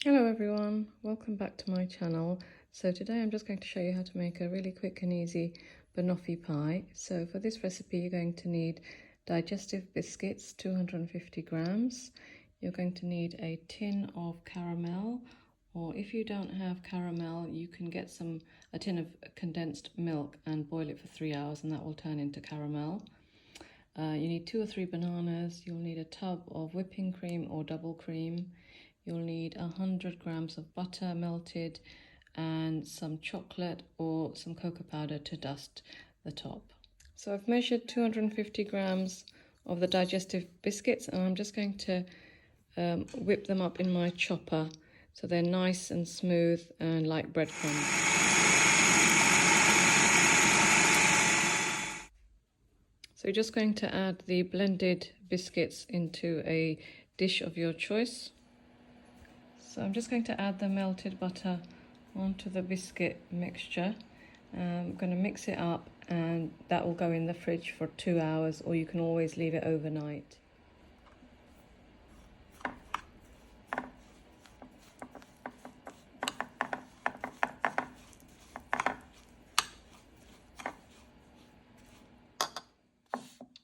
Hello everyone, welcome back to my channel. So today I'm just going to show you how to make a really quick and easy banoffee pie. So for this recipe you're going to need digestive biscuits, 250 grams. You're going to need a tin of caramel, or if you don't have caramel you can get a tin of condensed milk and boil it for 3 hours and that will turn into caramel. You need 2 or 3 bananas. You'll need a tub of whipping cream or double cream. You'll need 100 grams of butter melted and some chocolate or some cocoa powder to dust the top. So I've measured 250 grams of the digestive biscuits and I'm just going to whip them up in my chopper so they're nice and smooth and like breadcrumbs. So you're just going to add the blended biscuits into a dish of your choice. So I'm just going to add the melted butter onto the biscuit mixture. I'm going to mix it up and that will go in the fridge for 2 hours, or you can always leave it overnight.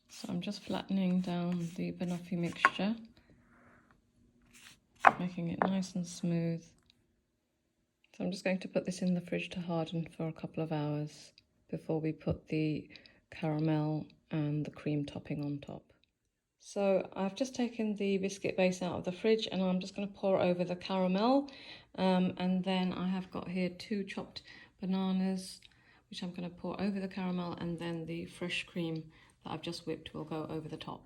So I'm just flattening down the banoffee mixture, making it nice and smooth. So I'm just going to put this in the fridge to harden for a couple of hours before we put the caramel and the cream topping on top. So I've just taken the biscuit base out of the fridge and I'm just going to pour over the caramel, and then I have got here 2 chopped bananas which I'm going to pour over the caramel, and then the fresh cream that I've just whipped will go over the top.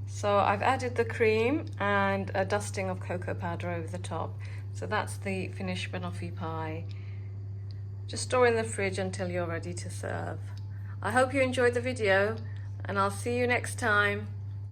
So I've added the cream and a dusting of cocoa powder over the top. So that's the finished banoffee pie. Just store in the fridge until you're ready to serve. I hope you enjoyed the video and I'll see you next time.